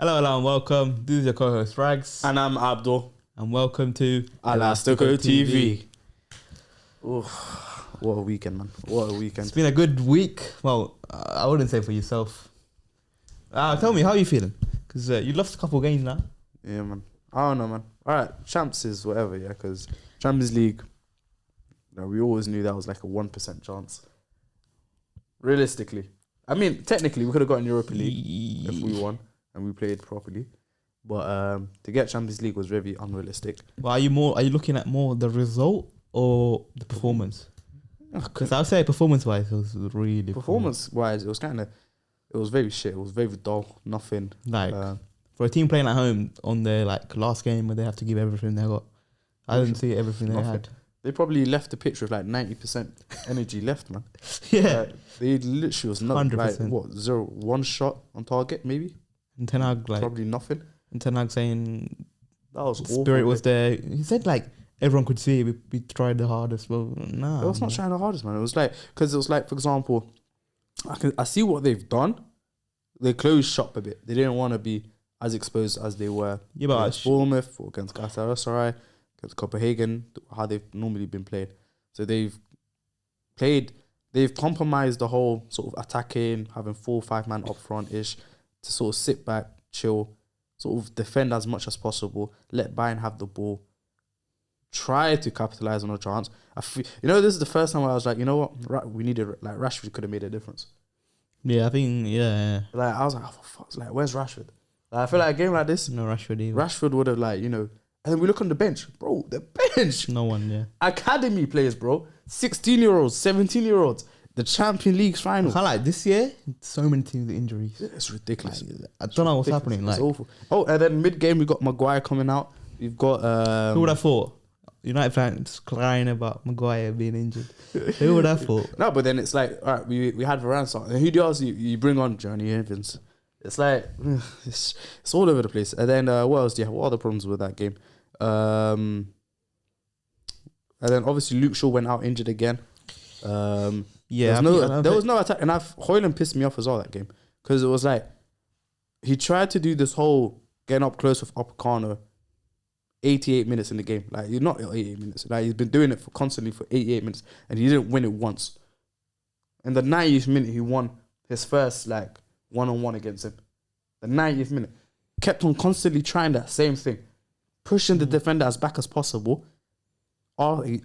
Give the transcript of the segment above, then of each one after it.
Hello, and welcome. This is your co-host Rags, And I'm Abdul. and welcome to Elastico TV. Oof, what a weekend, man. What a It's weekend. been a good week. Well, I wouldn't say for yourself. Tell me, how are you feeling? Because you lost a couple of games now. Yeah, man. I don't know, man. All right, champs is whatever, yeah, because Champions League, we always knew that was like a 1% chance. Realistically. I mean, technically, we could have gotten Europa League if we won and we played properly. But to get Champions League was very unrealistic. But are you looking at more the result or the performance? Because I'll say performance-wise, it was really Performance-wise, it was very shit. It was very dull. Nothing. like for a team playing at home on their last game where they have to give everything they got. I didn't see everything they had. They probably left the pitch with like 90% energy left, man. Yeah, They literally was not 100%. like one shot on target, maybe. and Ten Hag Probably nothing. saying That was the awful. spirit was there. He said everyone could see it. We tried the hardest. Well, nah. It was not trying the hardest, man. It was like, because it was like, for example, I see what they've done. They closed shop a bit. They didn't want to be as exposed as they were. Yeah, but against Bournemouth or against Galatasaray, against Copenhagen, how they've normally been played. So they've compromised the whole sort of attacking, having 4 or 5 man up front ish, to sort of sit back, chill, sort of defend as much as possible, let Bayern have the ball, try to capitalize on a chance. This is the first time where I was like, you know what, we needed, like, Rashford could have made a difference. Yeah, I think Like, I was like, oh, for fuck's like, where's Rashford? Like, I feel like a game like this, no Rashford either. Rashford would have, like, and then we look on the bench, bro, the bench, No one, yeah. academy players, bro, 16-year-olds, 17-year-olds, the Champions League final. I can't like this year. So many teams with injuries. It's ridiculous. I don't know what's happening. It's awful. Oh, and then mid-game we got Maguire coming out. We've got who would have thought? United fans crying about Maguire being injured. Who would have thought? No, but then it's like, all right, we had Varane start. And who else you bring on? Johnny Evans. It's like it's all over the place. And then what else? Yeah, what are the problems with that game? And then obviously Luke Shaw went out injured again. Yeah, there was no attack, and Højlund pissed me off as well that game, because it was like he tried to do this whole getting up close with Upamecano 88 minutes in the game. Like, you're not 88 minutes. Like, he's been doing it constantly for 88 minutes, and he didn't win it once. In the 90th minute, he won his first one-on-one against him. The 90th minute, kept on constantly trying that same thing, pushing the defender as back as possible. After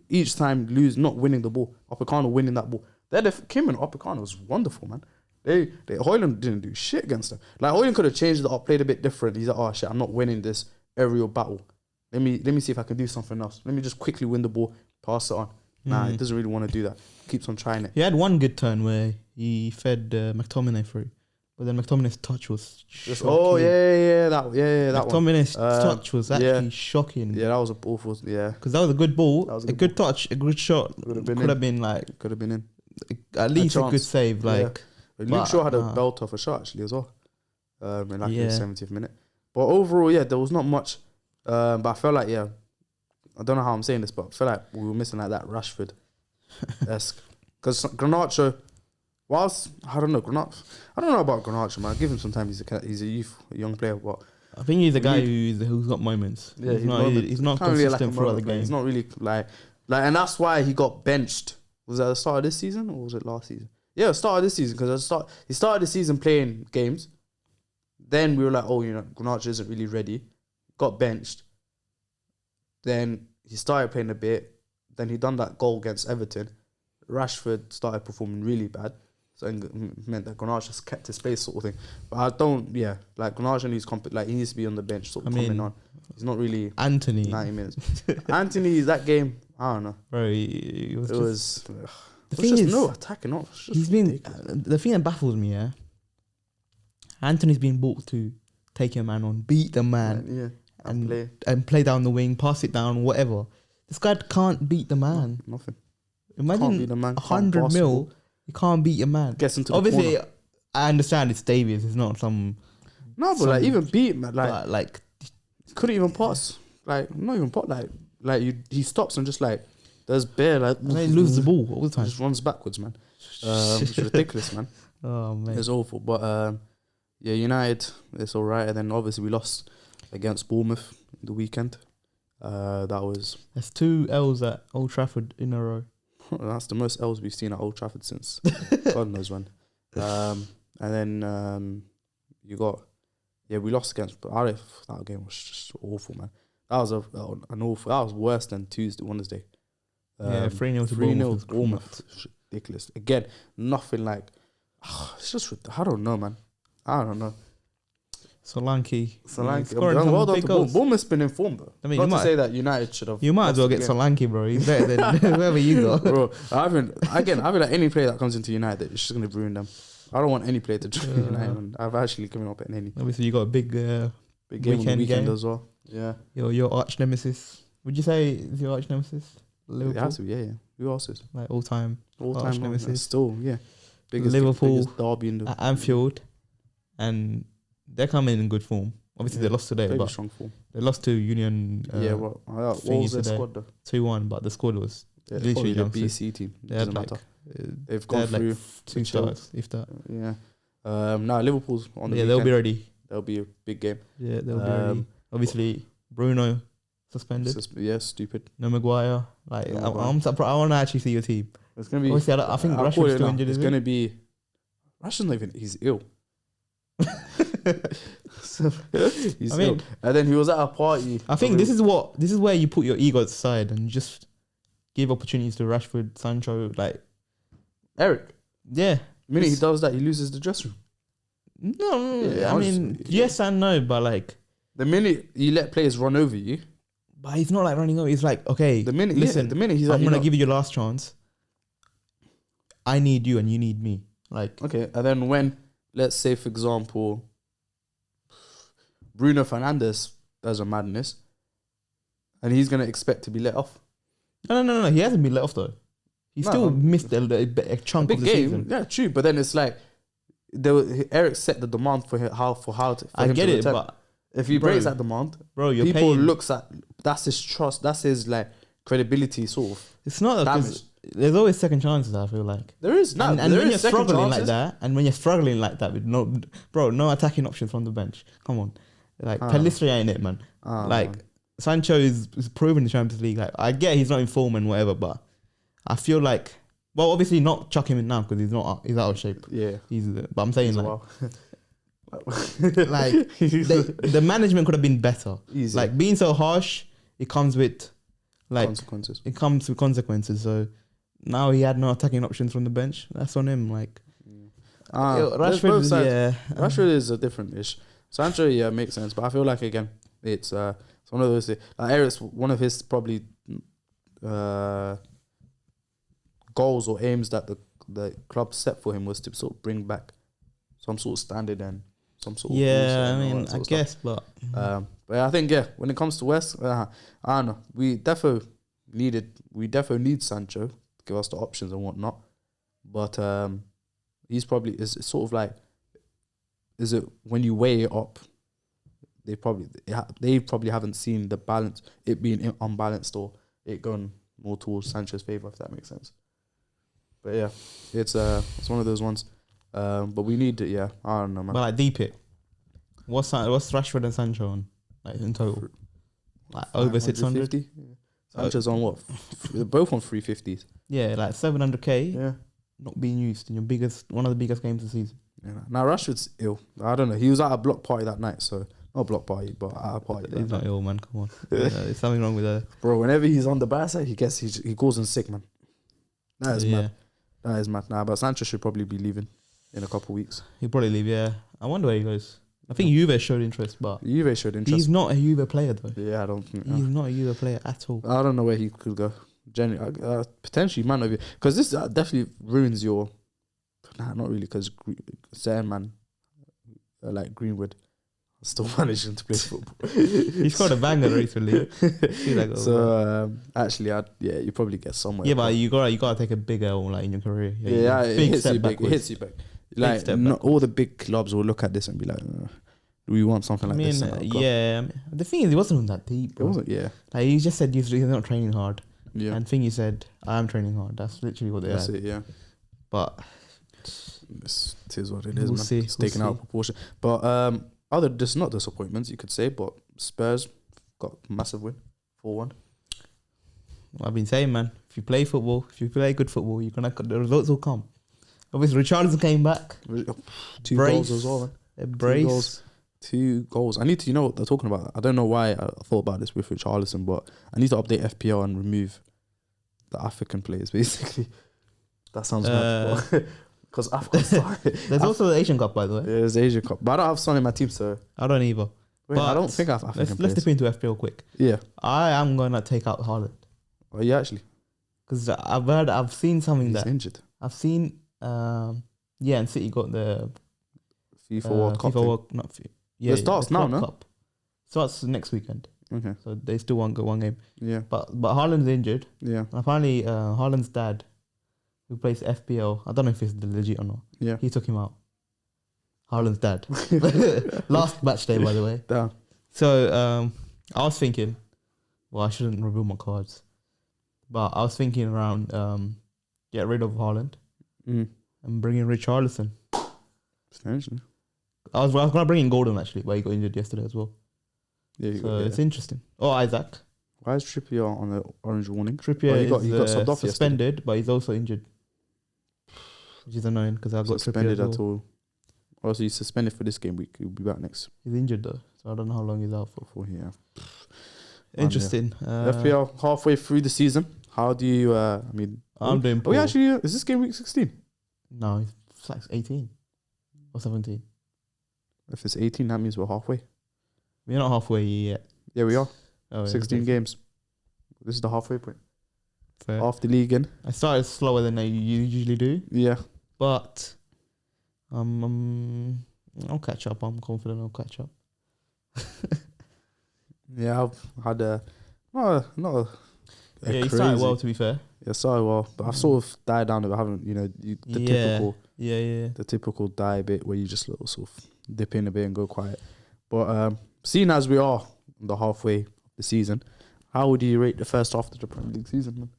each time not winning the ball, Upamecano winning that ball. Kim and Upamecano was wonderful, man. Højlund didn't do shit against them. Like, Højlund could have changed it up, played a bit different. He's like, oh shit, I'm not winning this aerial battle. Let me see if I can do something else. Let me just quickly win the ball, pass it on. Nah, he doesn't really want to do that. Keeps on trying it. He had one good turn where he fed McTominay through, but then McTominay's touch was shocking. Oh that one. McTominay's touch was actually shocking. Yeah, that was awful. Yeah, because that was a good ball, That was a good touch, a good shot. Could have been in. at least a good save. Like, Luke Shaw had a belt off a shot actually as well. In the 70th minute. But overall, there was not much. But I felt like, I don't know how I'm saying this, but I feel like we were missing like that Rashford-esque. Because Garnacho, I don't know about Garnacho, man. Give him some time. He's a young player, but I think he's a guy who's got moments. Yeah, he's not consistent throughout the game. He's not really like, and that's why he got benched. Was that the start of this season or was it last season? Yeah, start of this season, because he started the season playing games. Then we were like, Garnacho isn't really ready. Got benched. Then he started playing a bit. Then he done that goal against Everton. Rashford started performing really bad. So it meant that Garnacho just kept his space, sort of thing. But I don't, Garnacho needs he needs to be on the bench, sort of coming on. He's not really Anthony 90 minutes. Anthony, that game, I don't know. Bro, it was just no attacking. The thing that baffles me, Anthony's been brought to take your man on, beat the man, and play down the wing, pass it down, whatever. This guy can't beat the man. No, nothing. Imagine 100 mil, you can't beat your man. Gets into Obviously, the corner. I understand it's Davies. It's not some. No, but even beat man, like couldn't even pass. Not even pass. He stops and just there's bare and he loses the ball all the time. Just runs backwards, man. It's ridiculous, man. Oh man, it's awful. But yeah, United, it's all right. And then obviously we lost against Bournemouth the weekend. That was That's 2 L's at Old Trafford in a row. that's the most L's we've seen at Old Trafford since God knows when. And then you got we lost against. But that game was just awful, man. That was an awful. That was worse than Wednesday. 3-0 to 3-0 Bournemouth. Bournemouth. Ridiculous. Again, nothing like. It's just I don't know, man. I don't know. Solanke. Well done to Bournemouth. Bournemouth's been informed though. I mean, not to say that United should have. You might as well get Solanke, bro. He's better than whoever you got. Bro, I feel like any player that comes into United, it's just gonna ruin them. I don't want any player to join United. Man. I've actually given up on any. Obviously, you got a big game weekend on the weekend as well. Yeah. Your arch nemesis. Would you say is your arch nemesis? Liverpool. It has to, yeah. Who else is? Like all time nemesis. Still, yeah. Liverpool biggest derby in the at Anfield, and they're coming in good form. Obviously, they lost today, but strong form. they lost to Union. What was their squad though? 2-1, but the squad was literally the BC team. They had They've gone through 2 starts, if that. Yeah. Now Liverpool's on the Yeah, weekend. they'll be ready. That'll be a big game. Yeah, they'll be ready. Obviously, Bruno suspended. Stupid. No Maguire. Like I'm surprised. I want to actually see your team. It's gonna be. Obviously, I think Rashford's still injured. It's gonna be. Rashford's not even. He's ill. He's ill. And then he was at a party. I think this is where you put your ego aside and you just give opportunities to Rashford, Sancho, like Eric. Yeah. The minute he does that, he loses the dressing room. No, I mean, yes and no, but like the minute you let players run over you, but he's not like running over. He's like, okay, the minute he's I'm like, gonna give you your last chance. I need you and you need me. Like, okay, and then when, let's say for example, Bruno Fernandes does a madness, and he's gonna expect to be let off. No. He hasn't been let off though. He still missed a chunk of the season. Yeah, true. But then it's like Eric set the demand for how to. I get it, but if he breaks that demand, bro, people looks at that's his trust, that's his like credibility sort of. It's not because there's always second chances. I feel like there is and when you're struggling like that, with no attacking options from the bench. Come on, like Pelistri ain't it, man. Like Sancho is proven in the Champions League. Like I get he's not in form and whatever, but I feel like, well, obviously not chuck him in now because he's out of shape. Yeah, but I'm saying like the management could have been better. Easy. Like being so harsh, it comes with consequences. It comes with consequences. So now he had no attacking options from the bench. That's on him. Like Rashford is a different ish. Sancho, makes sense, but I feel like again, it's one of those. Like Eric's one of his probably goals or aims that the club set for him was to sort of bring back some sort of standard and some sort of rules I mean, I guess, but I think when it comes to West, I don't know. We defo need Sancho to give us the options and whatnot, but he's probably is sort of like, is it when you weigh it up? They probably haven't seen the balance, it being unbalanced or it going more towards Sancho's favor, if that makes sense. But yeah, it's one of those ones. But we need it. I don't know, man. But like deep it. What's Rashford and Sancho on? Like in total, like over 600. Sancho's on what? They're both on 350s. Yeah, like 700k. Yeah, not being used in one of the biggest games of the season. Yeah. Now Rashford's ill. I don't know. He was at a block party that night, so not a block party, but at a party. He's not ill, man. Come on, there's something wrong with her. Bro, whenever he's on the bad side, he calls in sick, man. That is mad. That is mad. Nah, but Sancho should probably be leaving in a couple of weeks. He'll probably leave. Yeah, I wonder where he goes. I think Juve showed interest, but he's not a Juve player though. Yeah, I don't think he's not a Juve player at all. I don't know where he could go. Genuinely, potentially, man, because this definitely ruins your. Nah, not really, because certain man, like Greenwood, still managing to play football. He scored a banger recently. Actually, you probably get somewhere. Yeah, but you gotta take a big L like in your career. It hits you back. Like all the big clubs will look at this and be like, "Do we want something like this?" The thing is, it wasn't that deep. Bro. It wasn't. Yeah, like he just said he's not training hard. Yeah, and thing he said, "I am training hard." That's literally what they said. That's it. Yeah, but It is what it is, We'll man. see. It's taken out of proportion. But just not disappointments, you could say. But Spurs got a massive win, 4-1. I've been saying, man, if you play football, if you play good football, the results will come. Obviously, Richarlison came back. 2 goals as well, man. Brace. 2 goals. I need to, what they're talking about. I don't know why I thought about this with Richarlison, but I need to update FPL and remove the African players, basically. That sounds mad. Because African started. There's also the Asian Cup, by the way. Yeah, there's the Asian Cup. But I don't have Son in my team, so. I don't either. Wait, I don't think I have African Let's dip into FPL quick. Yeah. I am going to take out Haaland. Oh, yeah, actually. Because I've seen something He's injured. I've seen, and City got the FIFA World Cup. It starts now, no? Cup. Starts next weekend. Okay. So they still won't go one game. Yeah. But Haaland's injured. Yeah. And apparently, Haaland's dad, who plays FPL, I don't know if it's legit or not. Yeah. He took him out. Haaland's dad. Last match day, by the way. Damn. So I was thinking, well, I shouldn't reveal my cards, but I was thinking around get rid of Haaland and bring in Richarlison. Potentially. I was going to bring in Gordon, actually, but he got injured yesterday as well. Yeah, so it's interesting. Oh, Isaac. Why is Trippier on the orange warning? Trippier he got subbed off suspended, yesterday. but he's also injured, which is annoying because I got suspended Trippier at all. Also, he's suspended for this game week. He'll be back next. He's injured though, so I don't know how long he's out for. Yeah. Interesting. FPL halfway through the season. How do you? I'm doing. Oh, yeah, actually, is this game week 16? No, it's like 18 or 17. If it's 18, that means we're halfway. We're not halfway yet. Yeah, we are. Oh, 16 games. This is the halfway point. Fair. Half the league in. I started slower than you usually do. Yeah. But I'll catch up. I'm confident I'll catch up. Yeah, I've had not a you started well, to be fair. Yeah, started well, but I've sort of died down. I haven't, typical. Yeah. The typical die bit where you just little sort of dip in a bit and go quiet. But seeing as we are on the halfway of the season, how would you rate the first half of the Premier League season, man?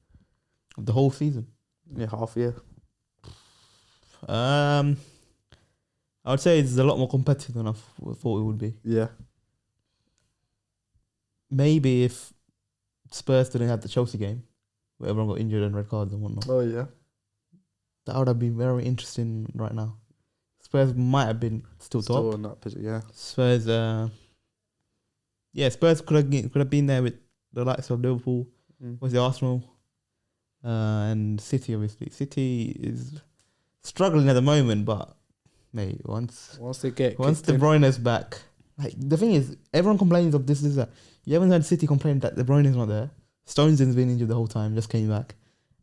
The whole season? Yeah, half year. I would say it's a lot more competitive than I thought it would be. Yeah. Maybe if Spurs didn't have the Chelsea game, where everyone got injured and red cards and whatnot. Oh, yeah. That would have been very interesting right now. Spurs might have been still top. In that position, yeah. Spurs, Spurs could have been there with the likes of Liverpool, was the Arsenal, and City. Obviously, City is struggling at the moment, but mate, once they get De Bruyne's back, like the thing is, everyone complains of this. Is that you haven't heard City complain that De Bruyne is not there. Stone's been injured the whole time, just came back.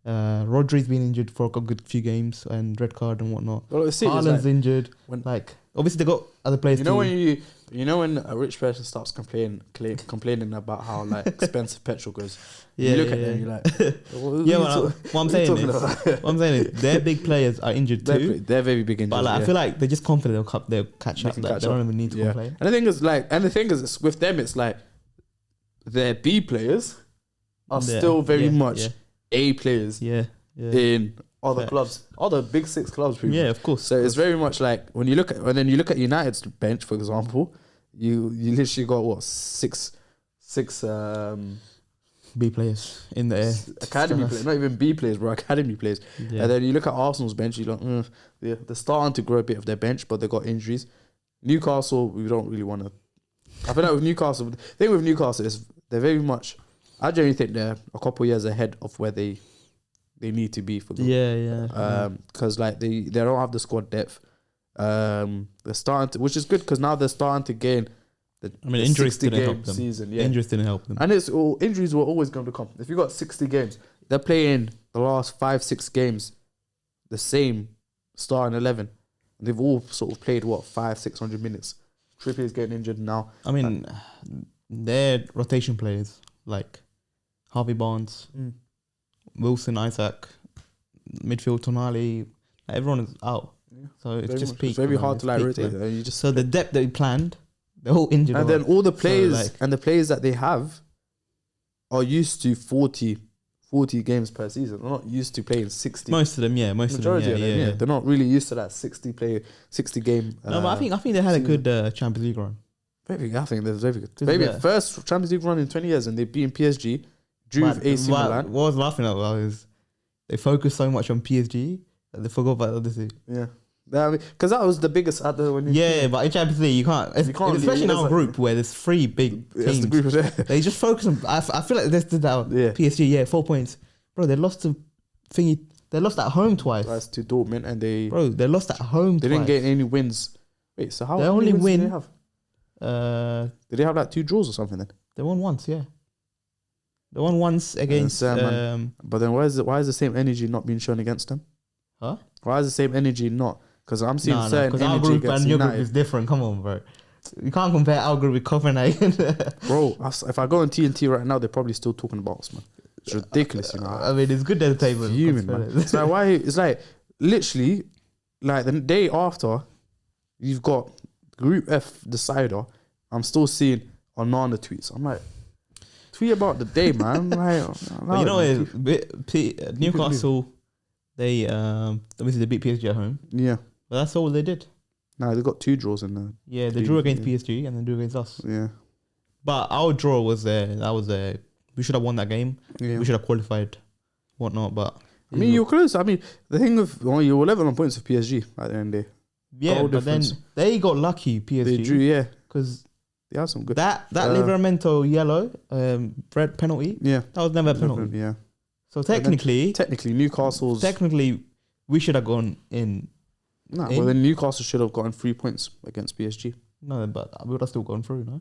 Rodri's been injured for a good few games and red card and whatnot. Well, Haaland's injured. Obviously they got other players. When a rich person starts complaining about how like expensive petrol goes, you look at them, you're like, what I'm saying is, their big players are injured too. They're very big injured. But I feel like they're just confident they'll catch up. They don't even need to complain. And the thing is, with them, it's like their B players are still very much A players. In other clubs, other big 6 clubs. People. Yeah, of course. So it's very much like when you look at United's bench, for example, you literally got what six B players in there. Academy players, not even B players, bro. Academy players. Yeah. And then you look at Arsenal's bench, you're like, they're starting to grow a bit of their bench, but they got injuries. Newcastle, we don't really want to. I feel like with Newcastle, the thing with Newcastle is they're very much. I genuinely think they're a couple of years ahead of where they need to be for them. Yeah. Because like they don't have the squad depth. They're starting to, which is good because now they're starting to gain. Injuries didn't help them. Season, Injuries didn't help them. And injuries were always going to come. If you got 60 games, they're playing the last 5-6 games the same starting 11. And they've all sort of played 500-600 minutes. Trippier's getting injured now. They're rotation players like Harvey Barnes, Wilson, Isaac, midfield Tonali. Everyone is out. Yeah. So it's just peak. It's very hard to rotate. So the depth that we planned, they're all injured. And then all the players and the players that they have are used to 40 40 games per season. They're not used to playing 60. Most of them, yeah. Majority of them, yeah. They're not really used to that 60 game. No, but I think they had a good Champions League run. Maybe I think they're very good. Maybe first Champions League run in 20 years, and they beat PSG, drew with AC Milan. What I was laughing at is they focused so much on PSG that they forgot about the other two. Yeah. Because that was the biggest at the when but in Champions League you can't especially in our group where there's 3 big teams. The group they just focus on. I feel like they did that. PSG, 4 points, bro. They lost to thingy. They lost at home twice. That's to Dortmund, and they lost at home. They didn't get any wins. Wait, so how they only win? Did they have? Did they have like 2 draws or something then? They won once, yeah. They won once against. But then why is the same energy not being shown against them? Huh? Why is the same energy not? Because I'm seeing certain energy our group against and your United. group is different. Come on, bro. You can't compare our group with Copenhagen. Bro, if I go on TNT right now, they're probably still talking about us, man. It's ridiculous, you know. I mean, it's good entertainment. Human, man. It's like why? It's like literally, like the day after, you've got Group F decider. I'm still seeing Onana tweets. I'm like, tweet about the day, man. Like, but you know, Newcastle, they obviously they beat PSG at home. Yeah, but that's all they did. No, they got 2 draws in there. Yeah, they drew against PSG and then drew against us. Yeah, but our draw was there. That was there. We should have won that game. Yeah. We should have qualified, whatnot. But I mean, you're close. I mean, the thing of you were level on points with PSG at the end of the day. Yeah, but difference. Then they got lucky. PSG. They drew, yeah, because they had some good. That Livramento yellow red penalty. Yeah, that was never a penalty. Yeah. So technically, Newcastle's. Technically, we should have gone in. Well then Newcastle should have gotten 3 points against PSG. No, but we would have still gone through. No.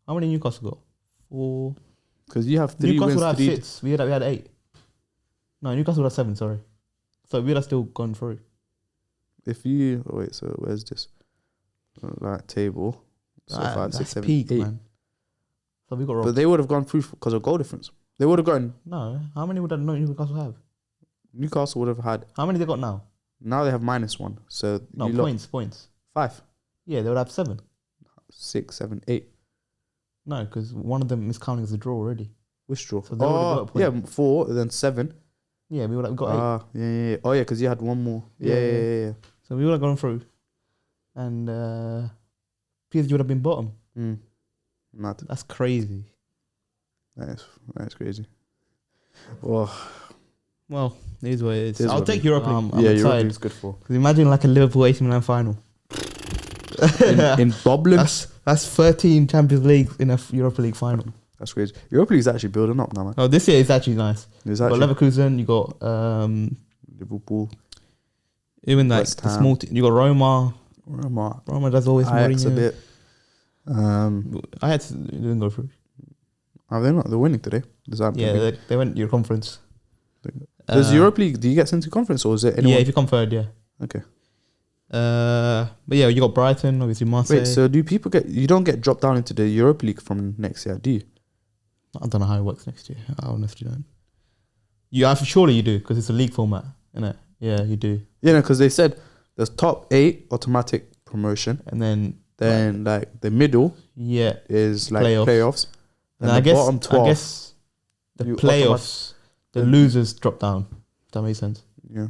How many Newcastle got? 4. Because you have 3 Newcastle wins. Had 6. We had 8. No, Newcastle had 7. Sorry. So we would have still gone through. So where's this? Like table. So 5, 6, 7, peak, 8. Man. So we got robbed. But they would have gone through because of goal difference. They would have gotten. No, how many would Newcastle have? Newcastle would have had. How many they got now? Now they have -1. So no points. 5. Yeah, they would have 7. 6, 7, 8. No, because one of them is counting as a draw already. Which draw? So they got a point. 4, then 7. Yeah, we would have got 8. Yeah. Oh yeah, because you had 1 more. Yeah. So we would have gone through, and PSG would have been bottom. Mad. That's crazy. That's crazy. Well, it is what it is. I'll take Europa League. I'm excited. Europa League's good for. Because imagine like a Liverpool AC Milan final. in Dublin. That's 13 Champions Leagues in a Europa League final. That's crazy. Europa League's actually building up now, man. Oh, this year is actually nice. You got Leverkusen, you got Liverpool. Even like the small team. You got Roma. Roma does always Ajax a bit. Ajax didn't go through. Are they not? They're winning today. They went your conference. Does Europa League, do you get into conference or is it anyone? Yeah, if you come third, yeah. Okay. But yeah, you got Brighton, obviously Marseille. Wait, so do people you don't get dropped down into the Europa League from next year, do you? I don't know how it works next year. I honestly don't. Surely you do, because it's a league format, isn't it? Yeah, you do. Yeah, no, because they said there's top 8 automatic promotion, and then like the middle, is like playoffs. And I guess the playoffs, the losers drop down. If that makes sense. Yeah,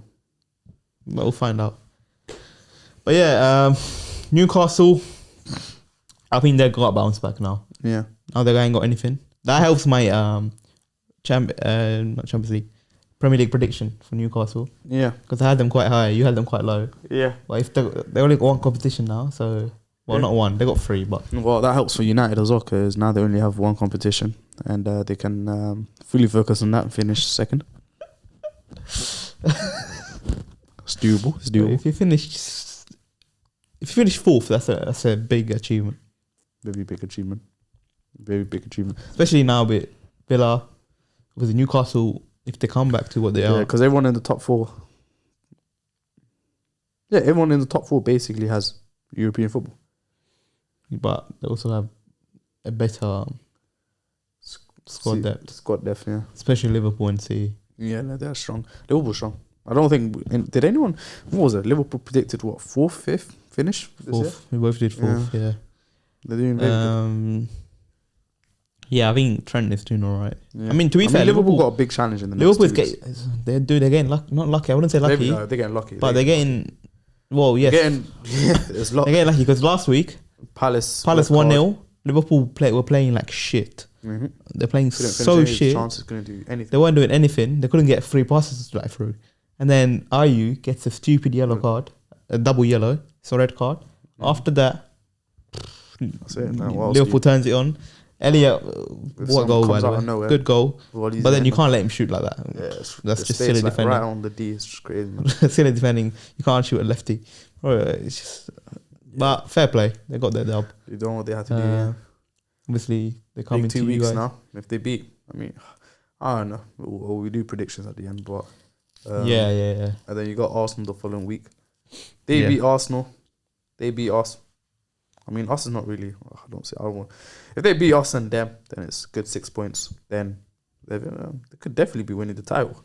but we'll find out. But yeah, Newcastle, I think they've got a bounce back now. Yeah, now they ain't got anything. That helps my not Champions League, Premier League prediction for Newcastle. Yeah, because I had them quite high. You had them quite low. Yeah, but if they only got 1 competition now, so. Well, not 1. They got 3, but... Well, that helps for United as well, because now they only have 1 competition, and they can fully focus on that and finish second. It's doable. It's doable. If you finish 4th, that's a big achievement. Very big achievement. Very big achievement. Especially now with Villa, with Newcastle, if they come back to what they are. Yeah, because everyone in the top 4... Yeah, everyone in the top 4 basically has European football. But they also have a better squad depth. Squad depth, yeah. Especially Liverpool and City. Yeah, no, they're strong. Liverpool's strong. I don't think... Did anyone... What was it? Liverpool predicted, 4th, 5th finish this 4th. year? We both did 4th, yeah. They're doing very good. Yeah, I think Trent is doing all right. Yeah. I mean, to be fair, Liverpool got a big challenge in the Liverpool's next 2 weeks. they're getting not lucky. I wouldn't say lucky, They're getting lucky. but they're getting. Well, yes, It's luck. they're getting lucky because last week Palace 1-0. Liverpool were playing like shit. Mm-hmm. They're playing Couldn't so finish any shit. chances, couldn't do anything. They weren't doing anything. They couldn't get 3 passes right through. And then Ayew gets a stupid yellow card, a double yellow. It's a red card. After that, That's it. No, what else Liverpool turns it on. Elliot, what goal by the way? Good goal. But then you can't let him shoot like that. Yeah, That's just silly defending. Right on the D. It's just crazy. Man. Silly defending. You can't shoot a lefty. It's just. But fair play. They got their dub. They don't know what they had to do. Yeah. Obviously, they come in Big 2 2 weeks guys. now. If they beat, I mean, I don't know. We do predictions at the end, but Yeah. And then you got Arsenal the following week. They beat Arsenal. They beat us. I mean, us is not really. I don't want. If they beat us and them, then it's good 6 points. Then they could definitely be winning the title.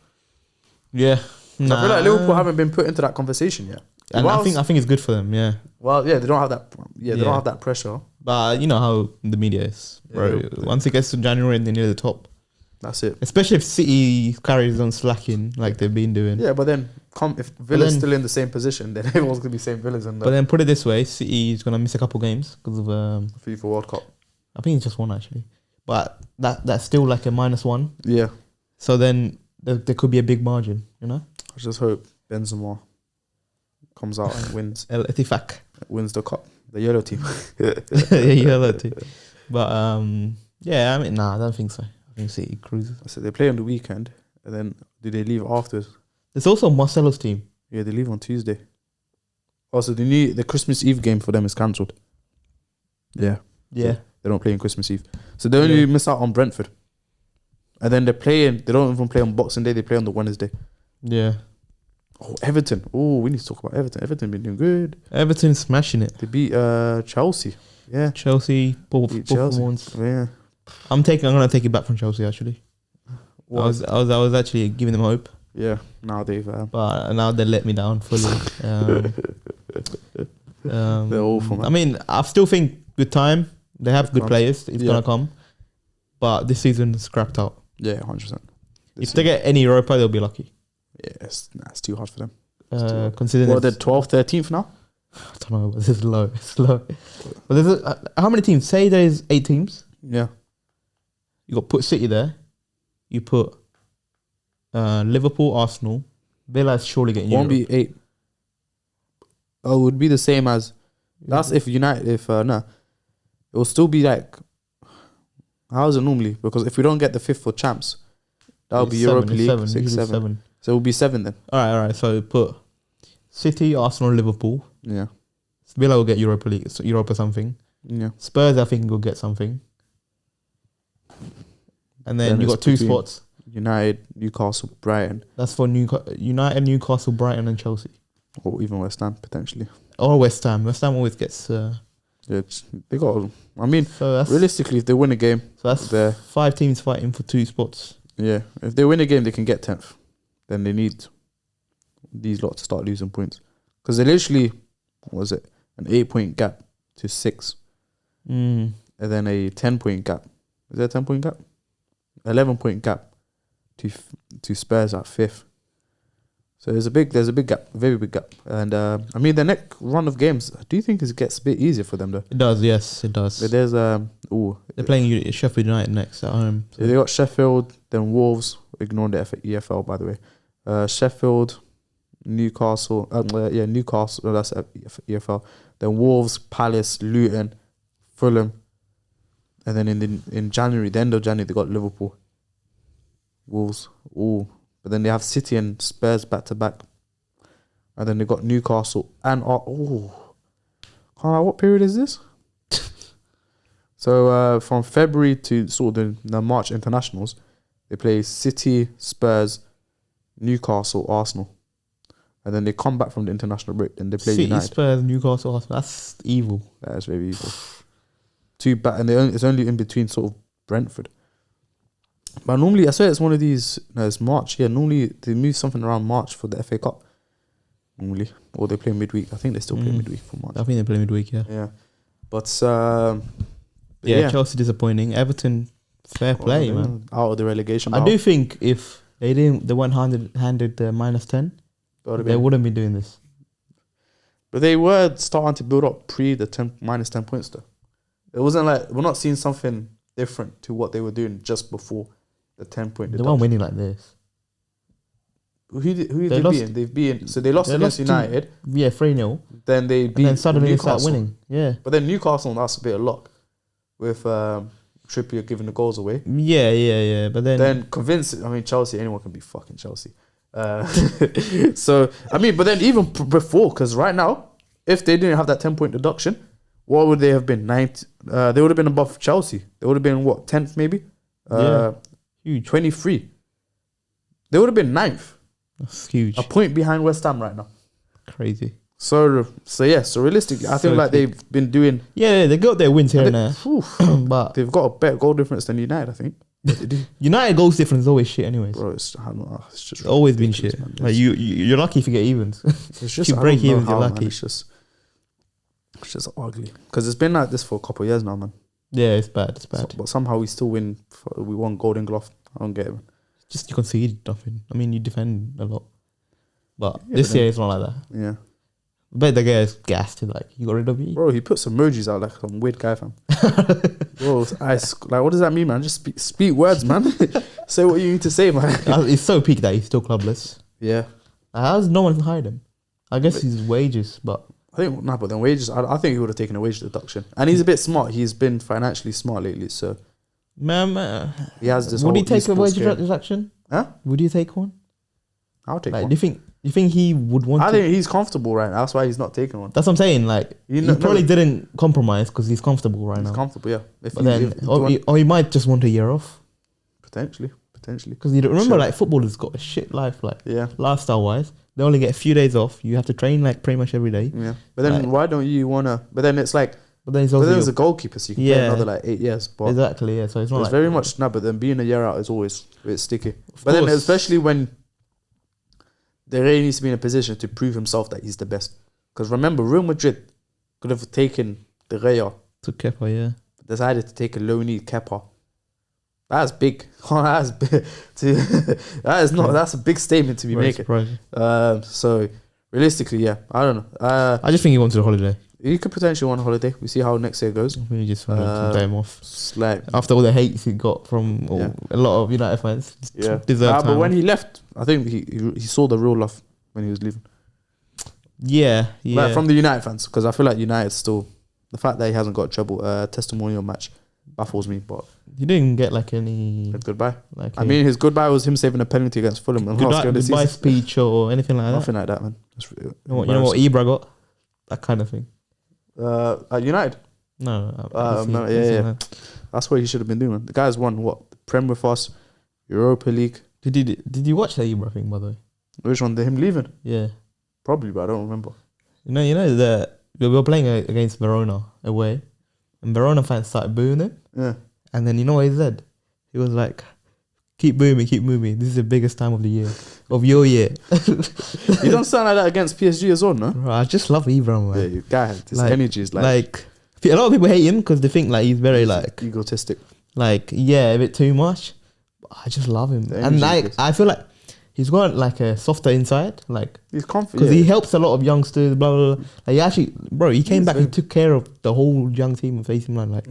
Yeah. I feel like Liverpool haven't been put into that conversation yet. And I think it's good for them. Yeah. Well, yeah, they don't have that. Yeah, they don't have that pressure. But you know how the media is, bro. Once it gets to January and they're near the top, that's it. Especially if City carries on slacking like they've been doing. Yeah, but then if Villa's still in the same position, then everyone's gonna be saying Villa's in the. But then put it this way, City is gonna miss a couple games because of FIFA World Cup. I think it's just one actually, but that's still like a -1. Yeah. So then there could be a big margin, you know. I just hope Benzema comes out and wins. El Etifak Wins the cup, the yellow team. yellow team. But yeah, I mean, I don't think so. I think City cruises. So they play on the weekend, and then do they leave afterwards? There's also Marcelo's team. Yeah, they leave on Tuesday. Also, the Christmas Eve game for them is cancelled. Yeah. Yeah. They don't play on Christmas Eve. So they only miss out on Brentford. And then they don't even play on Boxing Day, they play on the Wednesday. Yeah. Oh, Everton. Oh, we need to talk about Everton. Everton been doing good. Everton's smashing it. They beat Chelsea. Yeah. Chelsea, performance. Yeah. I'm gonna take it back from Chelsea actually. I was actually giving them hope. Yeah. Now they've but now they let me down fully. They're awful, man. I mean, I still think with time they have good players. It's gonna come, but this season is scrapped out. Yeah, 100%. If they get any Europa, they'll be lucky. Yeah, it's too hard for them. Considering they're 12th, 13th now. I don't know, but this is low. It's low. But there's how many teams? Say there's 8 teams. Yeah. You got put City there. You put Liverpool, Arsenal. Villa's surely getting Won't Europe. be 8. Oh, it would be the same as. That's if United. If no, it will still be like. How is it normally? Because if we don't get the 5th for champs, that'll be Europa League 6, 7. So it will be 7 then. All right. So put City, Arsenal, Liverpool. Yeah. Villa will get Europa League, Europa something. Yeah. Spurs, I think, will get something. And then you got 2 spots. United, Newcastle, Brighton. That's for United, Newcastle, Brighton, and Chelsea. Or even West Ham, potentially. Or West Ham. West Ham always gets... yeah, they got... I mean, so realistically, if they win a game... So that's 5 teams fighting for 2 spots. Yeah. If they win a game, they can get 10th. Then they need these lot to start losing points. Because they literally... What was it? An 8-point gap to 6. And then a 10-point gap. Is there a 10-point gap? 11-point gap to Spurs at 5th. So there's a big gap, very big gap. And I mean, the next run of games, do you think it gets a bit easier for them though? It does, yes, it does. But there's they're playing Sheffield United next at home. So they got Sheffield, then Wolves, ignoring the EFL by the way. Sheffield, Newcastle, Newcastle, that's EFL. Then Wolves, Palace, Luton, Fulham. And then in January, the end of January, they got Liverpool, Wolves. Ooh. But then they have City and Spurs back to back. And then they got Newcastle and what period is this? So from February to sort of the March internationals, they play City, Spurs, Newcastle, Arsenal. And then they come back from the international break and they play City, United. Spurs, Newcastle, Arsenal. That's evil. That is very evil. Too bad, and it's only in between sort of Brentford. But normally, I swear it's one of these. No, it's March. Yeah, normally they move something around March for the FA Cup. Normally, or they play midweek. I think they still play midweek for March. I think they play midweek. Yeah. Yeah, but yeah, Chelsea disappointing. Everton Fair play, man. Out of the relegation. I do think if they weren't handed the -10, they wouldn't be doing this. But they were starting to build up pre the -10 points though. It wasn't like we're not seeing something different to what they were doing just before the 10-point. They weren't winning like this. Who did they beat? They've beaten. So they lost against United. 3-0. Then they beat. And then suddenly they Newcastle. start winning. Yeah. But then Newcastle, that's a bit of luck with Trippier giving the goals away. Yeah. But then convincing. I mean, Chelsea. Anyone can be fucking Chelsea. So I mean, but then even before, because right now, if they didn't have that 10-point deduction, what would they have been? 9th. They would have been above Chelsea. They would have been what, 10th maybe? Huge. 23. They would have been 9th. That's huge. A point behind West Ham right now. Crazy. So realistically, I think like they've been doing. Yeah, they got their wins here and there. But they've got a better goal difference than United, I think. They do. United goals difference is always shit, anyways. Bro, it's just always been shit. Man. Like you're lucky if you get evens. It's just if you break evens, you're lucky. Man, it's just ugly because it's been like this for a couple of years now, man. Yeah, it's bad. It's bad. But somehow we still win. We won Golden Glove. I don't get it, man. Just you concede nothing. I mean, you defend a lot, but this year it's not like that. Yeah. But the guy is gassed. Like, you got rid of me, bro. He puts emojis out like some weird guy, fam. Bro, like, what does that mean, man? Just speak words, man. Say what you need to say, man. It's so peak that he's still clubless. Yeah. How's no one hired him? I guess his wages, but I think but then wages. I think he would have taken a wage deduction, and he's a bit smart. He's been financially smart lately, so. Man, he has this. Would he take a wage deduction? Huh? Would you take one? I'll take one. Do you think he would want? I think he's comfortable right now. That's why he's not taking one. That's what I'm saying. Like he probably didn't compromise because he's comfortable right now. He's comfortable, yeah. Or he might just want a year off. Potentially. Because you remember, like footballers got a shit life, like lifestyle wise. They only get a few days off. You have to train like pretty much every day. Yeah, but then why don't you wanna? But then it's like. But then there's a goalkeeper, so you can play another like 8 years. But exactly, yeah. So it's not. It's very much but then being a year out is always a bit sticky. But then especially when there really needs to be in a position to prove himself that he's the best. Because remember, Real Madrid could have taken De Gea to Kepa, yeah. Decided to take a loanee Kepa. That's big. That's big. That's a big statement to be making. So realistically, yeah, I don't know. I just think he wanted a holiday. He could potentially want a holiday. We see how next year goes. He just wanted some time off. Like, after all the hates he got from a lot of United fans. Yeah. But when he left, I think he saw the real love when he was leaving. Yeah. Like from the United fans, because I feel like United still, the fact that he hasn't got a treble testimonial match baffles me. But he didn't get like any goodbye. I mean, his goodbye was him saving a penalty against Fulham. Goodbye speech or anything like that. Nothing like that, man. You know what Ibra got? That kind of thing. At United? No. Yeah. That's what he should have been doing, man. The guy's won what? The Prem with us, Europa League. Did you watch the Ibra thing, by the way? Which one? Him leaving? Yeah. Probably, but I don't remember. You know we were playing against Verona away, and Verona fans started booing him. Yeah. And then you know what he said? He was like, keep booing me. This is the biggest time of the year. Of your year. You don't sound like that against PSG as well, no? Bro, I just love Ibra, man. Yeah, you guy, his energy is like a lot of people hate him because they think like he's very like egotistic. Like, yeah, a bit too much. But I just love him. And like I feel like he's got like a softer inside. Like he's confident. Because he helps a lot of youngsters, blah blah blah. Like he actually he came back, he took care of the whole young team of AC Milan. Like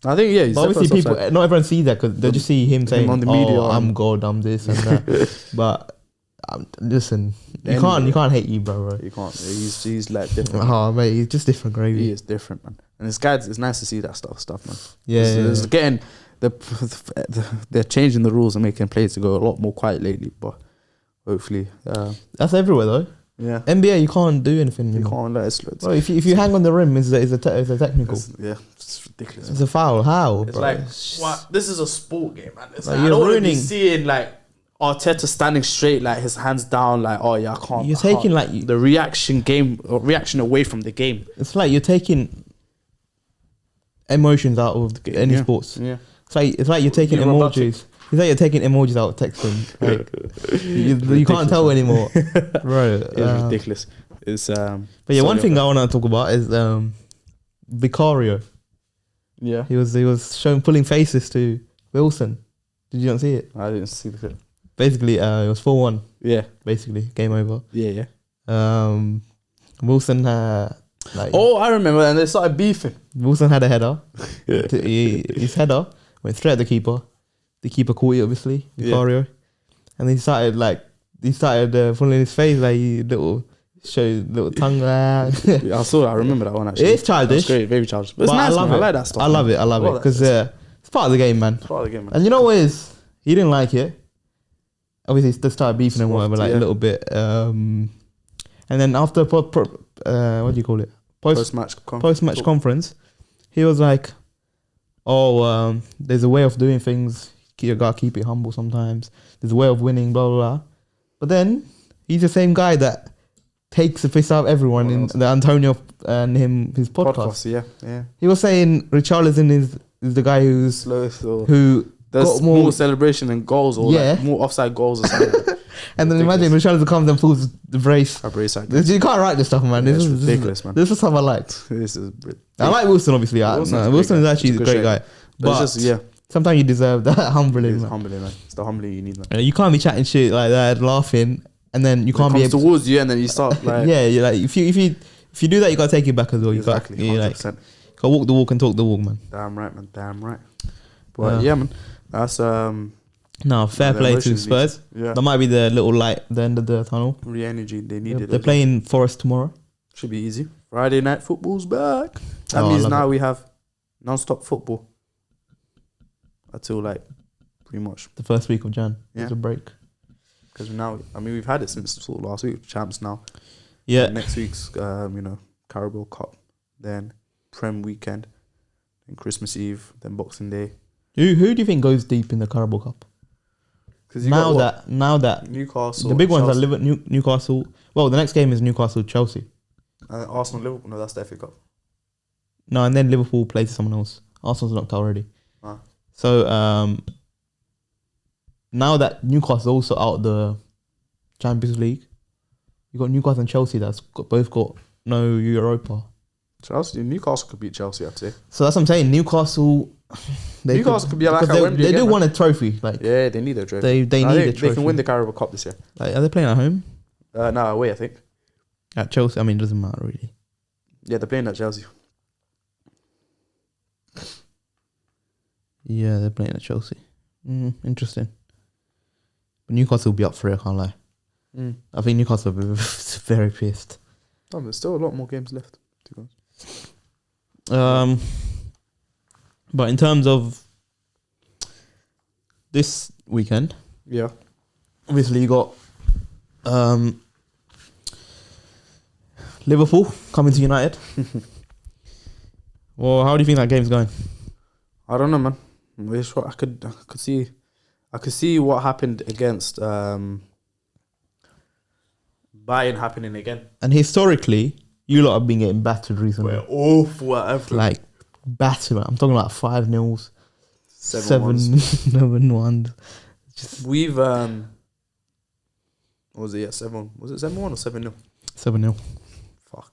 I think he's but obviously people not everyone sees that because they just see him saying on the media, I'm God, I'm this and that. But listen, you can't hate Ibra, bro. You can't. He's like different. Oh mate, he's just different gravy. He is different, man. And it's nice to see that stuff, man. Yeah, it's getting they're changing the rules and making players to go a lot more quiet lately. But hopefully, that's everywhere though. Yeah, NBA you can't do anything. You can't let it. Bro, if you hang on the rim, it's a technical. It's ridiculous. It's a foul. How? It's bro? like what? This is a sport game, man. It's like I don't want to be seeing like Arteta standing straight, like his hands down, like I can't. You're taking like the reaction away from the game. It's like you're taking emotions out of any sports. Yeah, it's like you're taking emojis. It's like you're taking emojis out of texting. Like, you can't tell anymore, bro. It's ridiculous. It's But yeah, one thing I want to talk about is Vicario. Yeah. He was pulling faces to Wilson. Did you not see it? I didn't see the clip. Basically, it was 4-1. Yeah. Basically, game over. Yeah. Wilson I remember, and they started beefing. Wilson had a header. His header went straight at the keeper. The keeper caught it, obviously, Vicario. And then he started pulling his face like little tongue. Yeah, I saw that. I remember that one actually. It's childish. That's great, very childish. But it's nice, I like that stuff. I love it because it's part of the game, man. It's part of the game, man. And you know what is? He didn't like it. Obviously, they started beefing and whatever, like a little bit. And then after what do you call it? Post-match conference, he was like, there's a way of doing things. You gotta keep it humble sometimes. There's a way of winning, blah, blah, blah. But then, he's the same guy that takes the piss out of everyone in the Antonio and his podcast. Yeah. He was saying Richarlison is the guy who's slowest, who there's got more celebration than goals, or like more offside goals or something. And then imagine Richarlison comes and pulls the brace. You can't write this stuff, man. This is ridiculous, man. This is something I liked. I like Wilson, obviously. Wilson is actually a great guy. But it's just, sometimes you deserve that humbling. It's humbling, man. It's the humbling you need, man. You can't be chatting shit like that, laughing, and then you can't be able towards you, and then you start like you're like if you do that, you gotta take it back as well. You gotta walk the walk and talk the walk, man. Damn right, man. Damn right. But yeah, man. That's fair play to Spurs. Yeah. That might be the little light at the end of the tunnel. Re-energy they needed. They're playing Forest tomorrow. Should be easy. Friday night football's back. That means now we have non-stop football until like pretty much the first week of Jan. There's a break. Because now, we've had it since sort of last week. Champs now. Yeah. And next week's, Carabao Cup, then Prem weekend, then Christmas Eve, then Boxing Day. Who do you think goes deep in the Carabao Cup? Because now that Newcastle, the big ones are Newcastle. Well, the next game is Newcastle Chelsea. Arsenal Liverpool. No, that's the FA Cup. No, and then Liverpool plays someone else. Arsenal's knocked out already. So now that Newcastle also out the Champions League, you got Newcastle and Chelsea that's both got no Europa. Newcastle could beat Chelsea, I'd say. So that's what I'm saying. Newcastle could be like they do want a trophy. Like they need a trophy. They need a trophy. They can win the Carabao Cup this year. Like, are they playing at home? No, away, I think. At Chelsea, it doesn't matter really. Yeah, they're playing at Chelsea. Yeah, they're playing at Chelsea. Interesting. But Newcastle will be up for it, I can't lie. I think Newcastle will be very pissed. There's still a lot more games left to go. But in terms of this weekend, obviously you got Liverpool coming to United. Well, how do you think that game's going? I don't know, man. I could see what happened against Bayern happening again. And historically, you lot have been getting battered recently. We're awful at everything. Like battered. I'm talking like 5-0s, 7-1s. We've what was it? 7-1. Was it 7-1 or 7-0? 7-0. Fuck.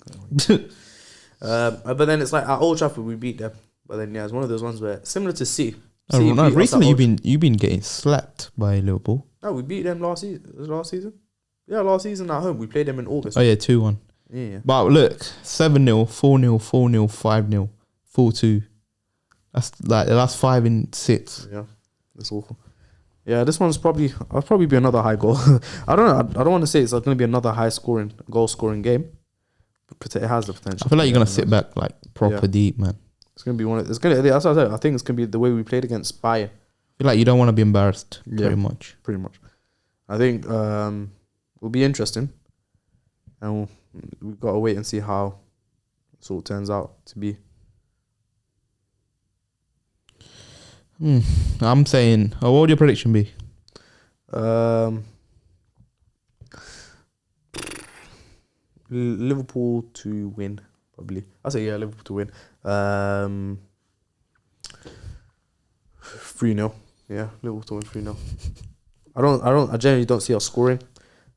But then it's like at Old Trafford we beat them. But then it's one of those ones where similar to City. Recently you've been getting slapped by Liverpool. No, we beat them last season. Yeah, last season at home. We played them in August. Oh yeah, 2-1. Yeah. But look, 7-0, 4-0, 4-0, 5-0, 4-2. That's like the last 5 in 6. Yeah, that's awful. Yeah, this one's I'll probably be another high goal. I don't know. I don't want to say it's going to be another goal scoring game, but it has the potential. I feel like you're going to sit back like proper deep, man. It's going to be that's what I said. I think it's going to be the way we played against Bayern. I feel like you don't want to be embarrassed, pretty much. Pretty much. I think will be interesting, and we've got to wait and see how it sort of turns out to be. I'm saying, what would your prediction be? Liverpool to win, probably. I say Liverpool to win. 3-0. Yeah, Liverpool to win 3-0. I generally don't see us scoring.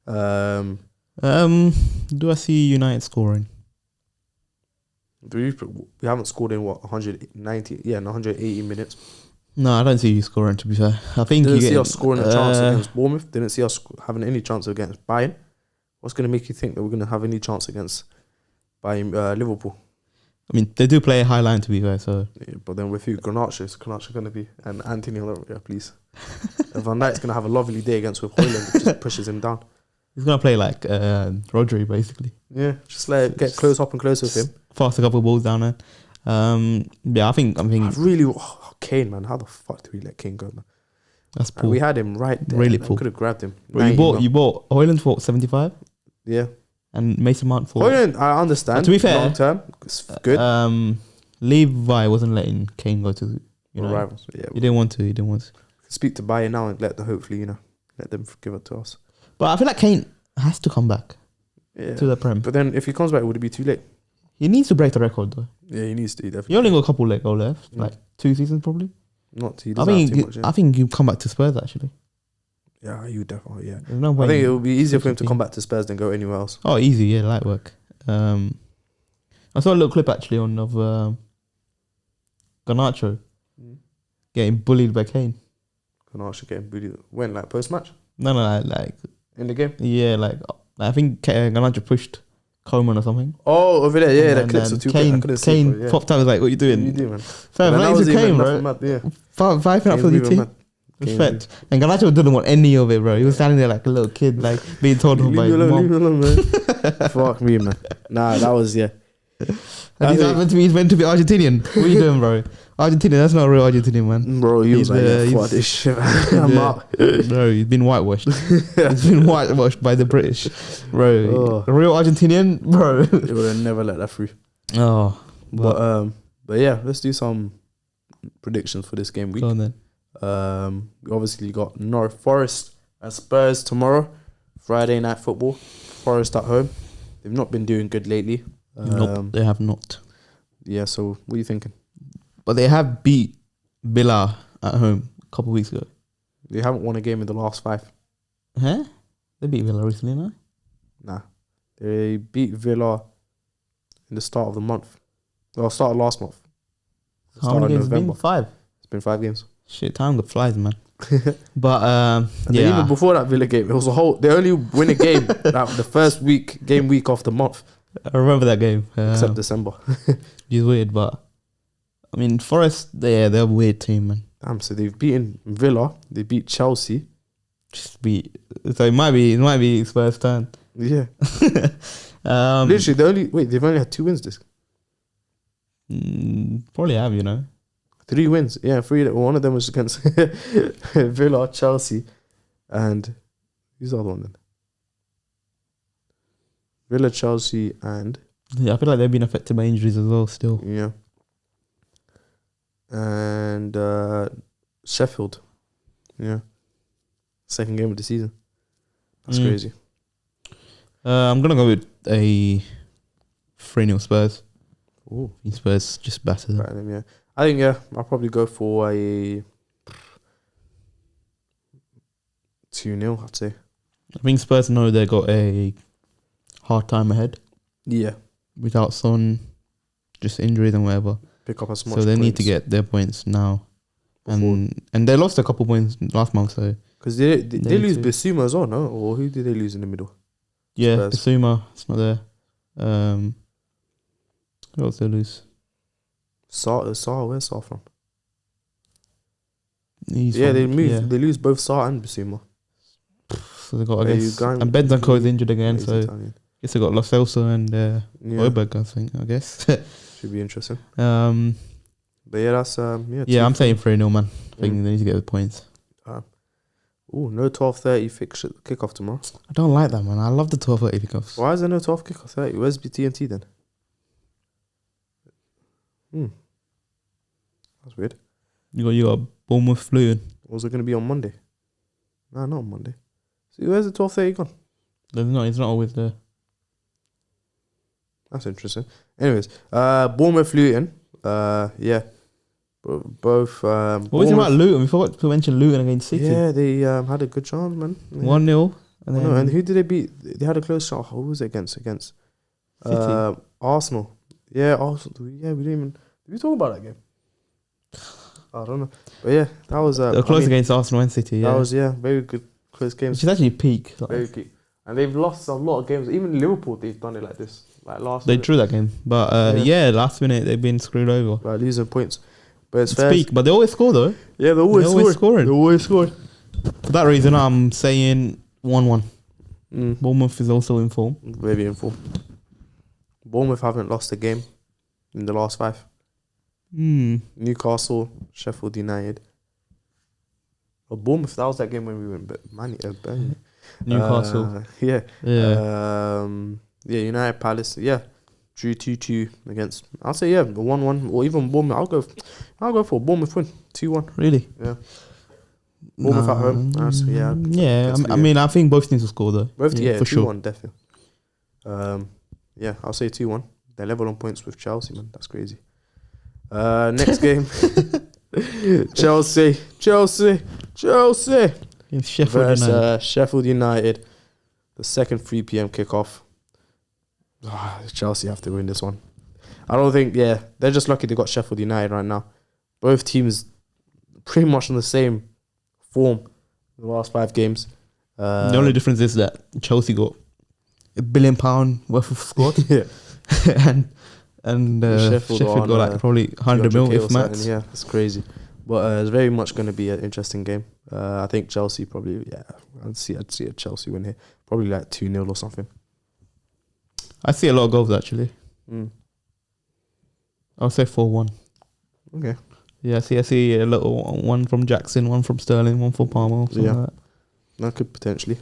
Do I see United scoring? We haven't scored in what 190? Yeah, in 180 minutes. No, I don't see you scoring. To be fair, I think Didn't you see us scoring a chance uh, against Bournemouth. Didn't see us having any chance against Bayern. What's going to make you think that we're going to have any chance against Liverpool? I mean, they do play a high line, to be fair. So, Yeah, but then with who? Garnacho going to be, and Anthony. Yeah, please. And Van Dijk's going to have a lovely day against with Højlund. It just pushes him down. he's gonna play like Rodri, basically. Yeah, just get close up and close with him. Fast a couple of balls down there. Yeah, I think Kane, man. How the fuck do we let Kane go, man? that's poor. We had him right there. Really We poor. could have grabbed him. Bro, you bought Højlund for 75, Yeah. and Mason Mount for. Højlund, I understand. But to be fair, long term, it's good. Levi wasn't letting Kane go to Rivals. Yeah, He didn't want to. He didn't want to. speak to Bayern now and hopefully let them give it to us. But I feel like Kane has to come back Yeah. to the Prem. But then if he comes back, would it be too late? He needs to break the record though. Yeah, he needs to. He definitely. He only got a couple leg goal left, Mm. like 2 seasons probably. Not. He I doesn't have too think much. I think you come back to Spurs actually. Yeah, you definitely. Yeah. There's no way. I think it would be easier for him to team. come back to Spurs than go anywhere else. Oh, easy, yeah, light work. I saw a little clip actually of Garnacho getting bullied by Kane. Garnacho getting bullied. When, like, post-match? No, like In the game? yeah, like I think Garnacho pushed Coleman or something. Oh, over there, yeah, And that clip's then a two Kane popped out, was like, "What are you doing?" What you do, man? Fair And that play to was even Kane, nothing bro. mad, yeah. Fighting up for the Kane's team. mad. Respect. And Garnacho didn't want any of it, bro. He was standing there like a little kid, like being told Leave by me his alone, mom. man. Fuck me, man. Nah, that was, yeah. And he's meant to be Argentinian. What are you doing, bro? Argentinian, that's not a real Argentinian, man. Bro, he was He's, like, yeah, he's- fuck this shit, man. I'm out. Bro, he's been whitewashed. He's been whitewashed by the British. Bro, Oh. a real Argentinian, bro. They would have never let that through. Oh, But yeah, let's do some predictions for this game week. go on then. We obviously got North Forest and Spurs tomorrow. Friday night football. Forest at home. They've not been doing good lately. Nope, they have not. Yeah, so what are you thinking? But they have beat Villa at home a couple of weeks ago. They haven't won a game in the last 5. Huh? They beat Villa recently, no? Nah. They beat Villa in the start of the month. Well, start of last month. How Start many of games have November. been? 5. It's been 5 games. Shit, time flies, man. But And then yeah, even before that Villa game, it was they only win a game like the first game week of the month, I remember that game. except December. It's weird, but I mean, Forest, they're a weird team, man. Damn, so they've beaten Villa, they beat Chelsea. Just beat. So it might be Spurs' turn. Yeah. Literally, Literally, they've only had 2 wins this. probably have, 3 wins. Yeah, 3. One of them was against Villa, Chelsea, and who's the other one then? Villa, Chelsea, and Yeah, I feel like they've been affected by injuries as well. Still, yeah, and Sheffield. Yeah, second game of the season. That's crazy. I'm gonna go with a 3-0 Spurs. Ooh, Spurs just batter them. right then, yeah. I think I'll probably go for a 2-0. I'd say. I think Spurs know they got a hard time ahead Yeah, without Son, just injuries and whatever. pick up as much. So they need to points get their points now. before- And they lost a couple points last month, so Because they They lose need to- Bissouma as well, no? Or who did they lose in the middle? yeah, Spurs. Bissouma, it's not there. Who else they lose? Sarr, where's Sarr from? He's Yeah, from- they move. yeah. They lose both Sarr and Bissouma. So they got, I Hey, guess, you and Bentancur is injured again, He's so I Italian. guess they got Lo Celso and Yeah, Højbjerg, I think, I guess. should be interesting. um, But yeah, that's yeah, I'm saying 3-0, man. I think Mm. they need to get the points. Oh, no 12:30 fixture kickoff tomorrow. I don't like that, man. I love the 12:30 kickoffs. Why is there no 12 kickoff 30? Where's TNT then? That's weird. You got Bournemouth Luton. Was it going to be on Monday? No, not on Monday. So where's the 12:30 gone? It's not always there. That's interesting. Anyways, Bournemouth Luton. Yeah. Both. What was it about Luton? We forgot to mention Luton against City. Yeah, they had a good chance, man. 1-0. And Oh, then no, and who did they beat? They had a close shot. Who was it against? City. Arsenal. Yeah, also, we didn't even. Did we talk about that game? I don't know. But yeah, that was. They were close against Arsenal and City, yeah. That was, very good close games. Which is actually peak. Very key. And they've lost a lot of games. Even Liverpool, they've done it like this. Like last They minute. drew that game. But last minute they've been screwed over. By losing points. But it's peak, but they always score though. Yeah, they're always scoring. They're always scoring. For that reason, I'm saying 1-1. Bournemouth is also in form. Maybe in form. Bournemouth haven't lost a game in the last 5. Newcastle, Sheffield United. Well, Bournemouth, that was that game when we went Newcastle. Yeah. United Palace. Yeah. Drew 2-2 against. I'll say 1-1 or even Bournemouth. I'll go for Bournemouth win 2-1. Really? Yeah. Bournemouth at home. I mean, I think both teams will score though. Both, for 2-1 sure. definitely. I'll say 2-1. They're level on points with Chelsea, man. That's crazy. Next game. Chelsea. Sheffield United. The second 3 p.m. kickoff. Chelsea have to win this one. I don't think, they're just lucky they got Sheffield United right now. Both teams pretty much on the same form in the last 5 games. The only difference is that Chelsea got £1 billion worth of squad. and Sheffield got like probably 100 mil if max. Yeah, it's crazy. But it's very much going to be an interesting game. I think Chelsea probably, I'd see a Chelsea win here. Probably like 2-0 or something. I see a lot of goals actually. I'll say 4-1. Okay. Yeah, I see a little one from Jackson, one from Sterling, one for Palmer. Like that could potentially.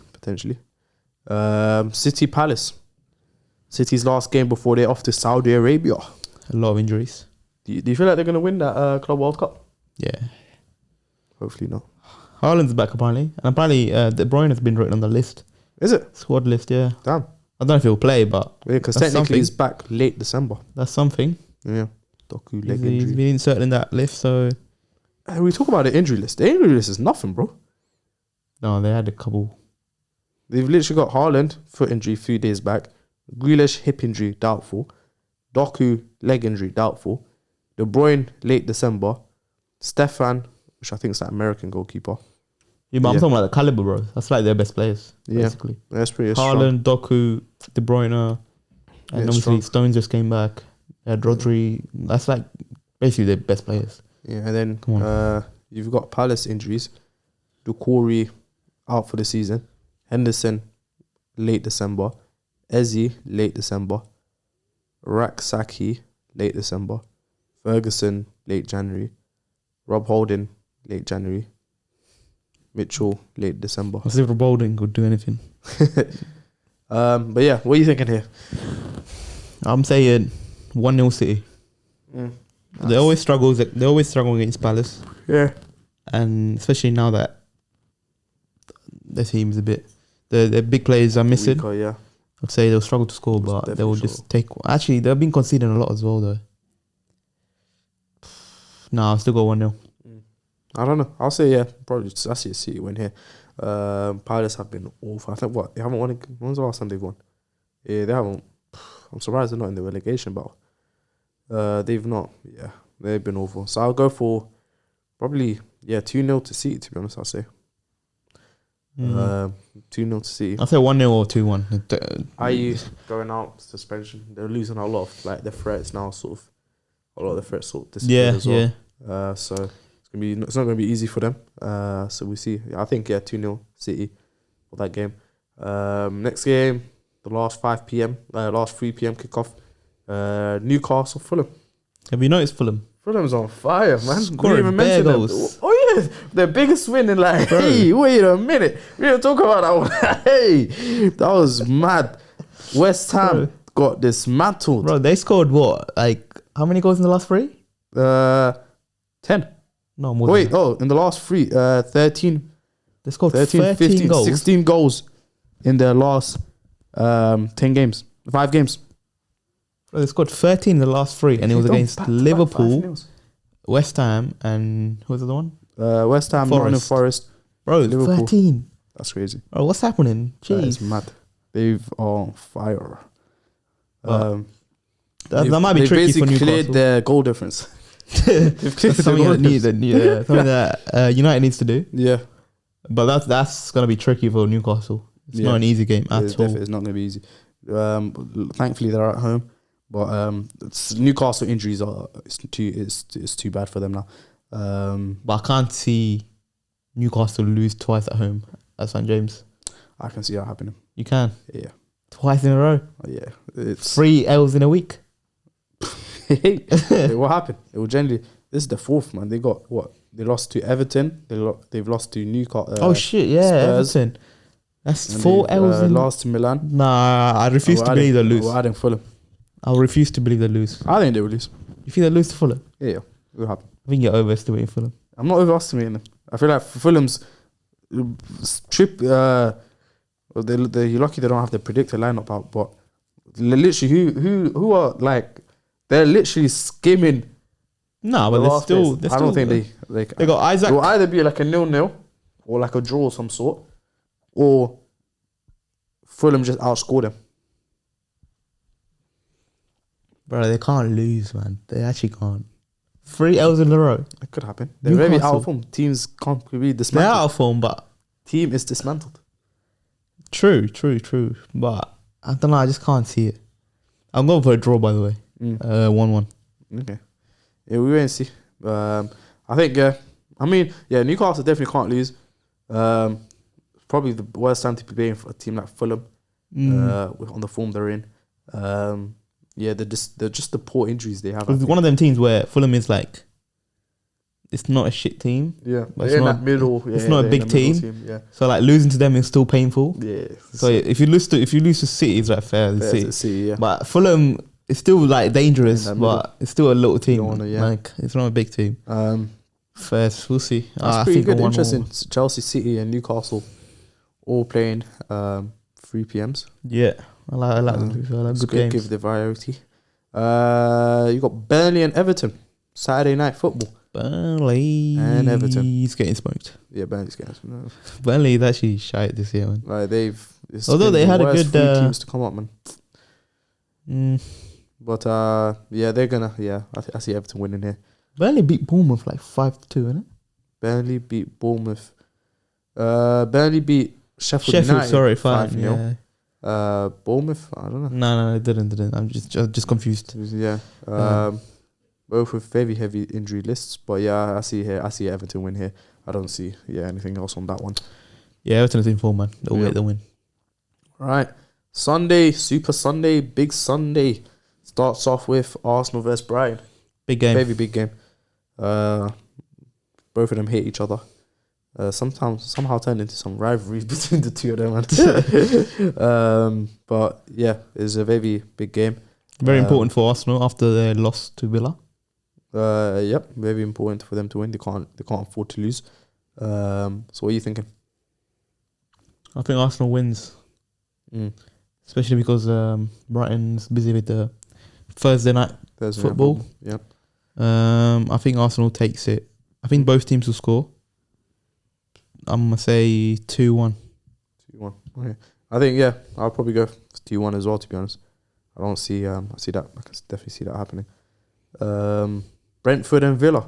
City Palace. City's last game before they're off to Saudi Arabia. A lot of injuries. Do you feel like they're going to win that Club World Cup? Yeah. Hopefully not. Haaland's back apparently. And apparently De Bruyne has been written on the list. Is it? Squad list, yeah. Damn. I don't know if he'll play, but... Yeah, because technically he's back late December. That's something. Yeah. Doku leg injury. He's been inserted in that list, so... We talk about the injury list. The injury list is nothing, bro. No, they had a couple. They've literally got Haaland, foot injury, a few days back. Grealish, hip injury, doubtful. Doku, leg injury, doubtful. De Bruyne, late December. Stefan, which I think is that American goalkeeper. Yeah, but I'm talking about the caliber, bro. That's like their best players, basically. Yeah, that's pretty Haaland, Doku, De Bruyne, and obviously strong. Stones just came back. Rodri. That's like basically their best players. Yeah, and then you've got Palace injuries. Doucouré out for the season. Henderson, late December. Eze, late December. Rak-Saki, late December. Ferguson, late January. Rob Holding, late January. Mitchell, late December. As if Rob Holding could do anything. But yeah, what are you thinking here? I'm saying 1-0 City. They always struggle against Palace. Yeah. And especially now that the team's a bit... The big players are missing. Weaker, yeah. I'd say they'll struggle to score, but they will just take... Actually, they've been conceding a lot as well, though. No, I'll still go 1-0. I don't know. I'll say, probably I see a City win here. Palace have been awful. I think, they haven't won... When's the last time they've won? Yeah, they haven't... I'm surprised they're not in the relegation battle. They've not... Yeah, they've been awful. So I'll go for probably, 2-0 to City, to be honest, I'll say. 2-0 to City. I'll say 1-0 or 2-1. IU going out, suspension. They're losing a lot of like their threats now, sort of. A lot of the threats sort of disappeared as well. Yeah. So it's not going to be easy for them. So we see. I think 2-0 City for that game. Next game, the last 3 p.m. kickoff. Newcastle Fulham. Have you noticed Fulham? Fulham's on fire, man. Scoring bare goals. Oh yeah, their biggest win in like. Bro. Hey, wait a minute. We didn't talk about that one. Hey, that was mad. West Ham got dismantled. Bro, they scored what? Like how many goals in the last 3? 10. No more. Wait, in the last 3, 13. They scored 13, 15, goals. 16 goals in their last 10 games, 5 games. They scored 13 in the last 3, and it was against Liverpool, West Ham, and who was the other one? West Ham, Nottingham Forest. Bro, Liverpool. 13. That's crazy. Bro, what's happening? Jeez. That is mad. They've on fire. That might be they've tricky for basically Newcastle. cleared their goal difference. That's something that United needs to do. Yeah. But that's gonna be tricky for Newcastle. It's not an easy game at all. It's not gonna be easy. Thankfully they're at home, but Newcastle injuries it's too bad for them now. But I can't see Newcastle lose twice at home at St James. I can see that happening. You can. Yeah. Twice in a row. Yeah. It's 3 L's in a week. what happened? It will generally. This is the fourth, man. They got what? They lost to Everton. They've lost to Newcastle. Oh shit! Yeah, Spurs. Everton. That's 4 L's. Lost to Milan. Nah, I refuse to believe they lose. We're adding Fulham. I'll refuse to believe they lose. I think they will lose. You think they lose to Fulham? Yeah, it will happen. I think you're overestimating Fulham. I'm not overestimating them. I feel like Fulham's trip. You're lucky they don't have the predictor lineup out, but literally, who are like they're literally skimming. No, but they're still. I don't think they got Isaac. It will either be like a 0-0 or like a draw of some sort, or Fulham just outscore them. Bro, they can't lose, man. They actually can't. 3 L's in a row. It could happen. They're very out of form. Teams can't be dismantled. They're out of form, but team is dismantled. True. But I don't know. I just can't see it. I'm going for a draw, by the way. 1-1. Okay. Yeah, we wait and see. I think, Newcastle definitely can't lose. Probably the worst time to be playing for a team like Fulham on the form they're in. They're just the poor injuries they have. It's one of them teams where Fulham is like, it's not a shit team. Yeah, but it's not middle. It's not a big team. Yeah. So like losing to them is still painful. Yeah. So if you lose to City, it's like fair to City. Yeah. But Fulham is still like dangerous, but it's still a little team. Like it's not a big team. First, we'll see. That's pretty good. Interesting. Chelsea, City, and Newcastle all playing 3 PMs. Yeah, I like them. I like good games. Give the variety. You got Burnley and Everton Saturday night football. Burnley and Everton. He's getting smoked. Yeah, Burnley's getting smoked. Burnley is actually shite this year, man. Like although they had a good teams to come up, man. But they're gonna. Yeah, I see Everton winning here. Burnley beat Bournemouth like 5-2, innit? Burnley beat Bournemouth. Burnley beat Sheffield United. Sorry, 5-0. Yeah. Bournemouth. I don't know. No, it didn't. I'm just confused. Yeah. Both with very heavy injury lists, but yeah, I see Everton win here. I don't see anything else on that one. Yeah, Everton is in form, man. They'll get the win. Right. Sunday, Super Sunday, Big Sunday. Starts off with Arsenal versus Brighton. Big game. Very big game. Both of them hate each other. Somehow turned into some rivalry between the two of them. But yeah, it's a very big game. Very important for Arsenal after their loss to Villa. Yep, very important for them to win. They can't afford to lose. So what are you thinking? I think Arsenal wins. Especially because Brighton's busy with the Thursday night football. Yep. I think Arsenal takes it. I think both teams will score. I'm gonna say 2-1. 2-1. Okay. I think I'll probably go 2-1 as well. To be honest, I don't see. I see that. I can definitely see that happening. Brentford and Villa.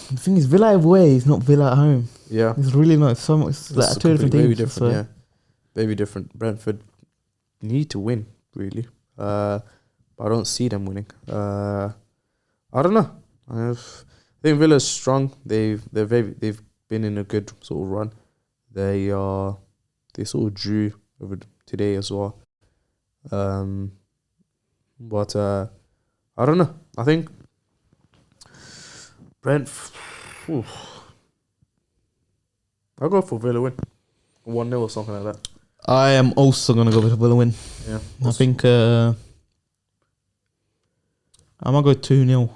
The thing is, Villa away is not Villa at home. Yeah, it's really not. So much. It's like two different teams. Very different. Yeah, very different. Brentford need to win really, but I don't see them winning. I don't know. I think Villa's strong. They've been in a good sort of run. They sort of drew over today as well. But I don't know. I think I'll go for Villa win. 1-0 or something like that. I am also gonna go with Villa win. Yeah. I think I'm gonna go 2-0.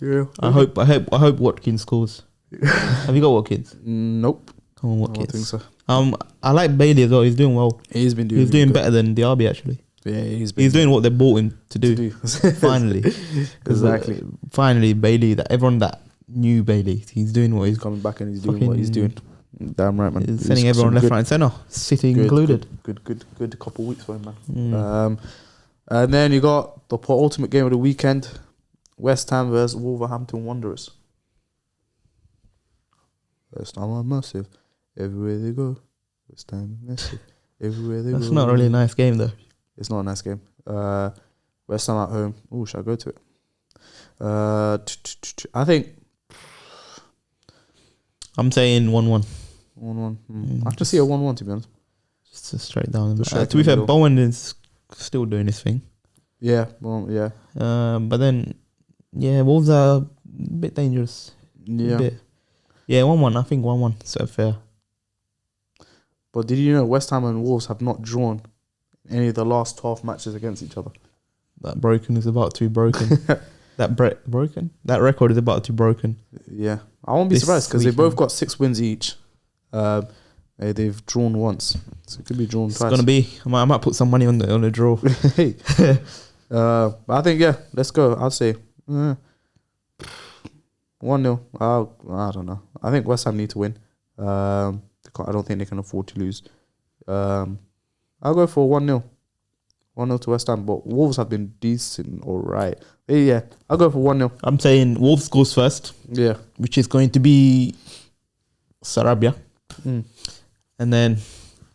Yeah. I hope Watkins scores. Have you got Watkins? Nope. Come on, Watkins. I don't think so. I like Bailey as well. He's doing well. He's doing better than Diaby actually. Yeah, he's doing what they bought him to do. Finally, exactly. Finally, Bailey. Everyone that knew Bailey, he's doing what he's coming back and he's doing what he's doing. Damn right, man. He's sending everyone left, right, and centre, City included. Good couple weeks for him, man. And then you got the ultimate game of the weekend: West Ham versus Wolverhampton Wanderers. West Ham are massive. Everywhere they go, West Ham massive. Everywhere they go. That's not really a nice game, though. It's not a nice game. West Ham at home. Oh, shall I go to it? I think I'm saying 1-1. 1-1. I can see a 1-1, to be honest. Just straight down. Straight To be fair, middle. Bowen is still doing his thing. Yeah, well, yeah. But then, yeah, Wolves are a bit dangerous. Yeah. Bit. Yeah, 1-1. I think 1-1. So fair. But did you know West Ham and Wolves have not drawn any of the last 12 matches against each other? That broken is about to be broken. Broken? That record is about to be broken. Yeah. I won't be This surprised because they weekend. both got 6 wins each. They've drawn once. So it could be drawn It's twice. gonna be. I might put some money on the draw. Hey. But I think, yeah, let's go. I'll say 1-0. I don't know. I think West Ham need to win. I don't think they can afford to lose. I'll go for 1-0. 1-0 to West Ham. But Wolves have been decent, all right. Yeah, I'll go for 1-0. I'm saying Wolves scores first, Yeah. which is going to be Sarabia, and then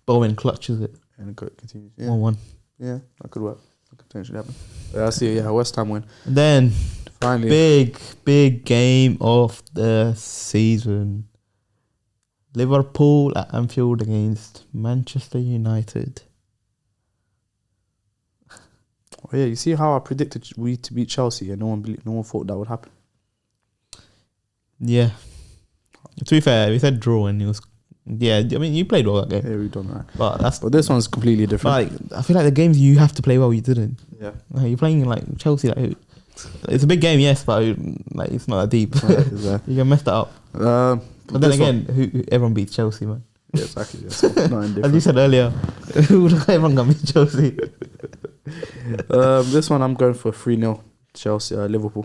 Bowen clutches it. And it continues. Yeah. 1-1. Yeah, that could work. That could potentially happen. I see. Yeah, West Ham win. And then Finally. big game of the season. Liverpool at Anfield against Manchester United. Oh, yeah, you see how I predicted we to beat Chelsea and no one thought that would happen. Yeah. To be fair, we said draw and it was. Yeah, I mean you played well that game, Yeah, we done right. but this one's completely different. like I feel like the games you have to play well, you didn't. Yeah. Like, you're playing like Chelsea. Like, it's a big game, yes, but like it's not that deep. You can mess that up. But then again, everyone beats Chelsea, man. Yeah, exactly. Yeah, so not As you indifferent. said earlier, everyone can beat Chelsea. This one I'm going for 3-0 Chelsea, Liverpool.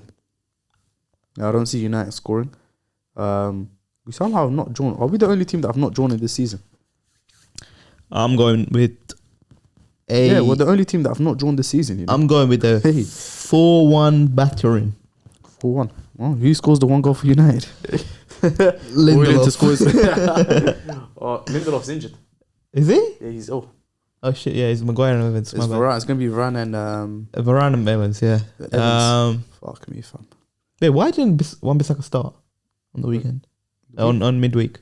I don't see United scoring. We somehow have not drawn. Are we the only team that have not drawn in this season? I'm going with Yeah, we're the only team that have not drawn this season. You know? I'm going with a Hey. 4-1 battering. 4-1. Oh, who scores the one goal for United? Lindelof. scores. Lindelof's injured. Is he? Yeah, he's ill. Oh shit! Yeah, it's Maguire and Evans. It's Varane. It's gonna be Varane and Varane and Evans. Yeah. Evans. Fuck me, fam. Wait, why didn't Wan-Bissaka start on the weekend? On midweek.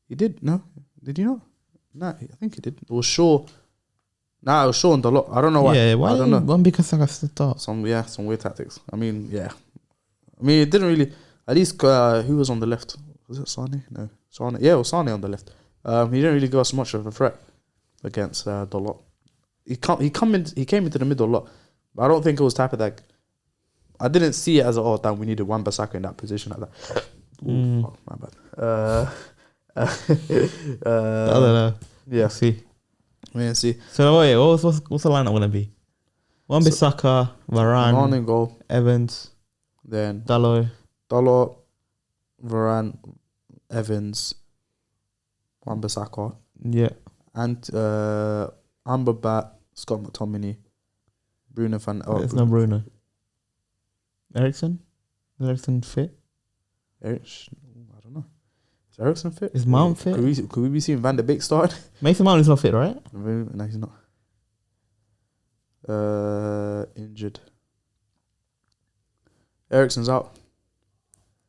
He did? No, did you not? Nah, I think he did. It was Shaw. Nah, it was Shaw on the lot. I don't know why. Yeah, why I don't know. didn't Wan-Bissaka start? Some weird tactics. I mean, yeah. I mean, it didn't really. At least who was on the left? Was it Sane? No, Sane. Yeah, it was Sane on the left. He didn't really give us much of a threat against the lot. He came into the middle a lot, but I don't think it was type of like. I didn't see it as damn, we needed Wan-Bissaka in that position like that. Ooh, fuck, my bad. I don't know. Yeah, Let's see. we see. So wait, what's the lineup gonna be? Wan-Bissaka, Varane, Varane goal, Evans, then Dalot. Dalot, Varane, Evans, Wan-Bissaka, Yeah. and Amrabat, Scott McTominay, Bruno van. There's no Bruno. Ericsson fit? I don't know. Is Ericsson fit? Is Mount fit? Could we be seeing Van der Beek start? Mason Mount is not fit, right? No, he's not. Injured. Ericsson's out.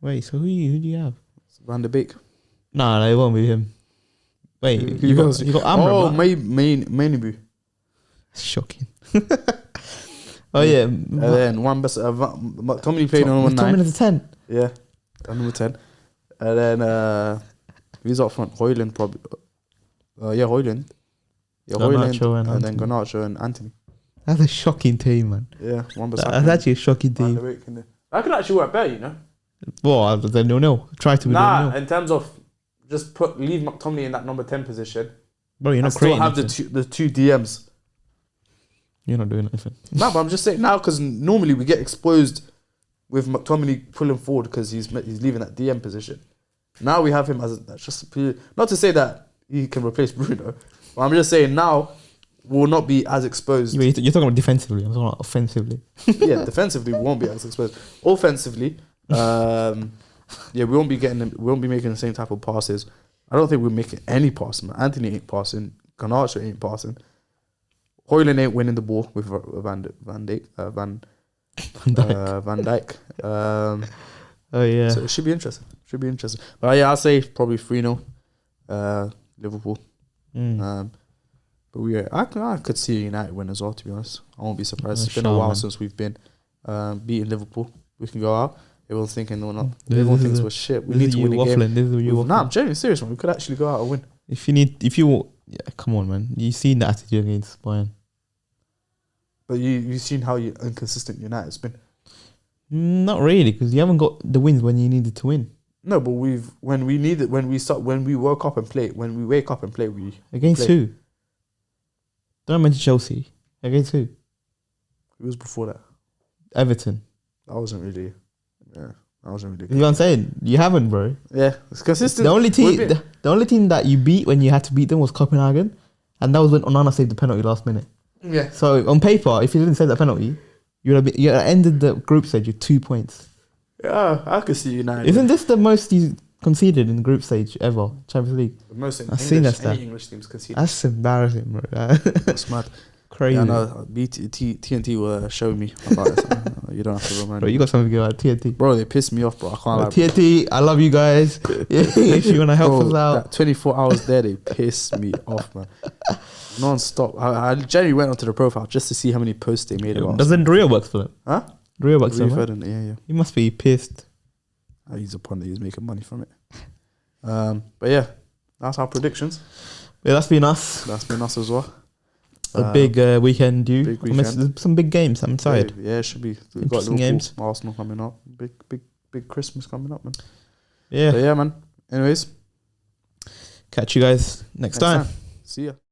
Wait, so who do you have? Van der Beek. Nah, it won't be him. Wait, Who you got else? Amrabat. Mainbu. Shocking. Oh yeah, And then McTominay played on number 9. McTominay's a 10. Yeah, on number 10. And then who's up front? Højlund probably. Højlund. Yeah, Garnacho Højlund. and And then Garnacho and Anthony. That's a shocking team, man. Yeah, That's actually a shocking Van team. der Beek. That could actually work better, you know. Well, then 0-0. Try to be 0-0. In terms of just leave McTominay in that number 10 position. Bro, you're And not still creating have anything. the two DMs. You're not doing anything. No, but I'm just saying now because normally we get exposed with McTominay pulling forward because he's leaving that DM position. Now we have him as just not to say that he can replace Bruno, but I'm just saying now we'll not be as exposed. You're talking about defensively. I'm talking about offensively. Yeah, defensively we won't be as exposed. Offensively, yeah, we won't be making the same type of passes. I don't think we're making any passing. Anthony ain't passing. Garnacho ain't passing. Højlund ain't winning the ball with Van Dijk. Oh yeah. So it should be interesting. But yeah, I'll say probably 3-0 Liverpool. But I could see United win as well, to be honest. I won't be surprised. It's been a while since we've been beating Liverpool. We can go out. Everyone's thinking we're not. Everyone thinks we're shit. We need to win the game. Nah, I'm genuinely serious, man. We could actually go out and win. Come on, man. You've seen the attitude against Bayern. But you've seen how inconsistent United's been. Not really, because you haven't got the wins when you needed to win. No, but when we wake up and play, we against play. Who? Don't mention Chelsea. Against who? It was before that. Everton. That wasn't really. Yeah, that wasn't really. You know what I'm saying? You haven't, bro. Yeah, it's consistent. The only team that you beat when you had to beat them was Copenhagen, and that was when Onana saved the penalty last minute. Yeah. So on paper, if you didn't save that penalty, you would have ended the group stage with 2 points. Yeah, I could see United. Isn't this the most you conceded in the group stage ever, Champions League? The most in I've seen that any English teams conceded. That's embarrassing, bro. That's mad. Crazy. Yeah, no, TNT were showing me about it. So you don't have to remind bro, me. you got something to go about TNT. Bro, they pissed me off, bro. I can't lie. TNT, I love you guys. If you want to help us out. That 24 hours there, they pissed me off, man. Non-stop. I genuinely went onto the profile just to see how many posts they made about. Doesn't Rio work for them? Huh? Rio works for them, right? Yeah. He must be pissed. He's a pundit. He's making money from it. But yeah, that's our predictions. Yeah, that's been us. That's been us as well. A big weekend due. Big weekend. There's some big games. I'm excited. Yeah, it should be. We've got Interesting Liverpool, games. Arsenal coming up. Big Christmas coming up, man. Yeah. But yeah, man. Anyways, Catch you guys next time. See ya.